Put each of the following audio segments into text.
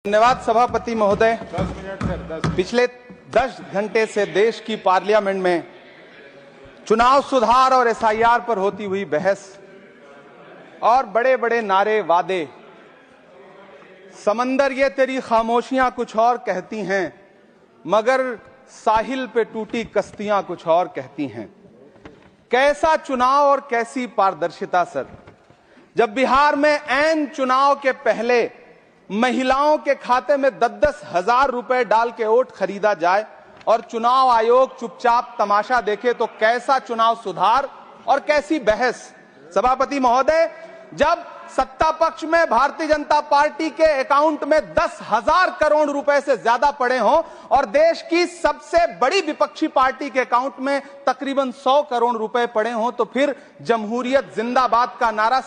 धन्यवाद सभापति महोदय। पिछले 10 घंटे से देश की पार्लियामेंट में चुनाव सुधार और एसआईआर पर होती हुई बहस और बड़े बड़े नारे वादे, समंदर ये तेरी खामोशियां कुछ और कहती हैं मगर साहिल पे टूटी कश्तियां कुछ और कहती हैं। कैसा चुनाव और कैसी पारदर्शिता सर, जब बिहार में ऐन चुनाव के पहले महिलाओं के खाते में 10-10 हजार रुपए डाल के वोट खरीदा जाए और चुनाव आयोग चुपचाप तमाशा देखे, तो कैसा चुनाव सुधार और कैसी बहस। सभापति महोदय, जब सत्ता पक्ष में भारतीय जनता पार्टी के अकाउंट में 10,000 करोड़ रुपए से ज्यादा पड़े हों और देश की सबसे बड़ी विपक्षी पार्टी के अकाउंट में तकरीबन 100 करोड़ रुपए पड़े हों, तो फिर जमहूरियत जिंदाबाद का नारा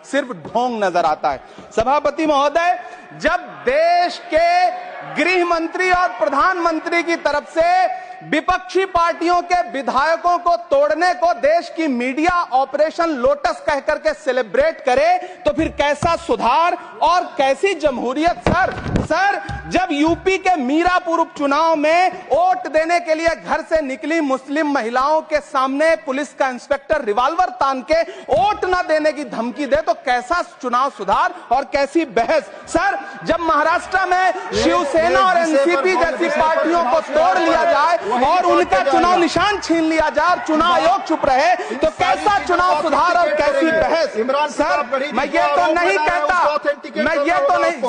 सिर्फ ढोंग नजर आता है। सभापति महोदय, जब देश के गृह मंत्री और प्रधानमंत्री की तरफ से विपक्षी पार्टियों के विधायकों को तोड़ने को देश की मीडिया ऑपरेशन लोटस कह करके सेलिब्रेट करे, तो फिर कैसा सुधार और कैसी जमहूरियत सर। जब यूपी के मीरापुर उपचुनाव में वोट देने के लिए घर से निकली मुस्लिम महिलाओं के सामने पुलिस का इंस्पेक्टर रिवॉल्वर तान के वोट न देने की धमकी दे, तो कैसा चुनाव सुधार और कैसी बहस सर। जब महाराष्ट्र में शिवसेना और एनसीपी जैसी पार्टियों को तोड़ लिया जाए और उनका चुनाव निशान छीन लिया जाए और चुनाव आयोग चुप रहे, तो कैसा चुनाव सुधार और कैसी बहस सर। मैं ये तो नहीं कहता,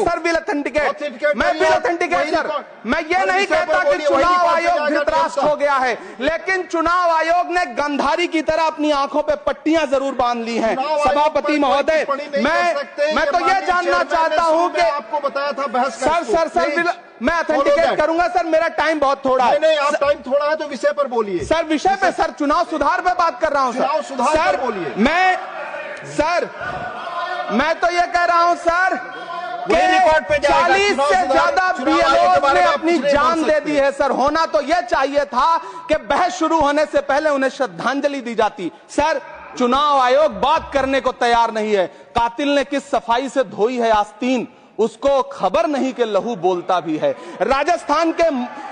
सर विल ऑथेंटिकेट, मैं विल ऑथेंटिकेट सर, मैं ये नहीं कहता कि चुनाव आयोग धृतराष्ट्र हो गया है, लेकिन चुनाव आयोग ने गंधारी की तरह अपनी आंखों पे पट्टियां जरूर बांध ली हैं। सभापति महोदय, मैं तो ये जानना चाहता हूं कि आपको बताया था बहस सर मैं ऑथेंटिकेट करूंगा सर, मेरा टाइम बहुत थोड़ा है। नहीं, आप टाइम थोड़ा है तो विषय पर बोलिए सर। विषय पे सर, चुनाव सुधार पे बात कर रहा हूं चुनाव सुधार सर। बोलिए। मैं तो ये कह रहा हूं सर कि 40 से ज्यादा बीएलओ ने अपनी जान दे दी है सर। होना तो यह चाहिए था कि बहस शुरू होने से पहले उन्हें श्रद्धांजलि दी जाती। सर, चुनाव आयोग बात करने को तैयार नहीं है। कातिल ने किस सफाई से धोई है आस्तीन, उसको खबर नहीं कि लहू बोलता भी है। राजस्थान के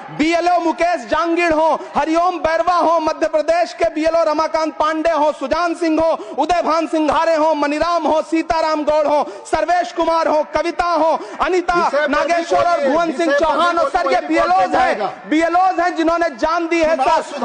बीएलओ मुकेश जांगीड़ हो, हरिओम बैरवा हो, मध्य प्रदेश के बीएलओ रमाकांत पांडे हो, सुजान सिंह हो, उदयभान सिंघारे हो, मनीराम हो, सीताराम गौड़ हो, सर्वेश कुमार हो, कविता हो, अनिता नागेश्वर और भुवन सिंह चौहान हो। सर, ये बीएलओज हैं जिन्होंने जान दी है सर।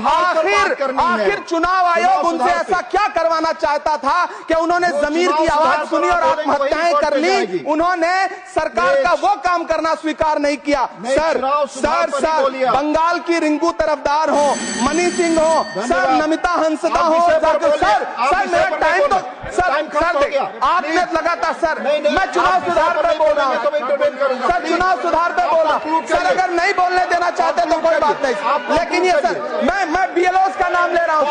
आखिर चुनाव आयोग उनसे ऐसा क्या करवाना चाहता था कि उन्होंने जमीर की आवाज सुनी और आत्महत्याएं कर ली। उन्होंने सरकार का वो काम करना स्वीकार नहीं किया सर। बंगाल की रिंकू तरफदार हो, मनी सिंह हो सर, नमिता हंसदा हो सर। मेरा टाइम तो सर आपने लगातार सर, मैं चुनाव सुधार पे बोल रहा हूँ सर, चुनाव सुधार पे बोल रहा हूँ सर। अगर नहीं बोलने देना चाहते तो कोई बात नहीं, लेकिन ये सर मैं बीएलओस का नाम ले रहा हूँ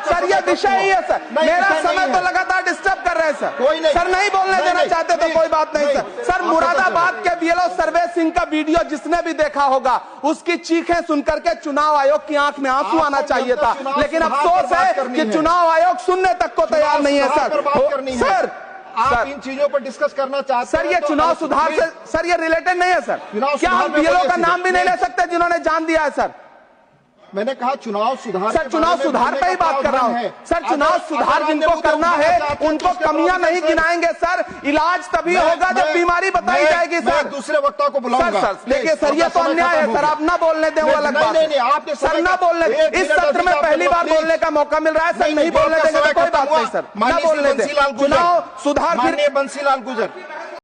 सर। ये विषय ही है सर, मेरा समय तो लगातार डिस्टर्ब कर रहे हैं सर। सर, नहीं बोलने देना चाहते तो कोई बात नहीं सर। मुरादाबाद के बीएलओ सर्वेश सिंह का वीडियो जिसने भी देखा होगा, उसकी चीखें सुनकर के चुनाव आयोग की आंख में आंसू आना चाहिए था, लेकिन अफसोस है कि चुनाव आयोग सुनने तक को तैयार नहीं है सर। आप इन चीजों पर डिस्कस करना चाहते हैं सर, ये चुनाव सुधार से सर ये रिलेटेड नहीं है सर। क्या हम बीएलओ का नाम भी नहीं ले सकते जिन्होंने जान दिया है सर? मैंने कहा चुनाव सुधार सर, चुनाव सुधार पे ही बात कर रहा हूँ सर। चुनाव सुधार जिनको करना है उनको कमियां नहीं गिनाएंगे सर। इलाज तभी होगा जब बीमारी बताई जाएगी सर। दूसरे वक्ता को बुलाऊंगा सर। देखिए सर, ये तो अन्याय है सर, आप ना बोलने दें वो अलग बात है सर। ना बोलने, इस सत्र में पहली बार बोलने का मौका मिल रहा है सर, नहीं बोलने देंगे तो कोई बात नहीं सर, ना बोलने दें। चुनाव सुधार बंसीलाल गुजर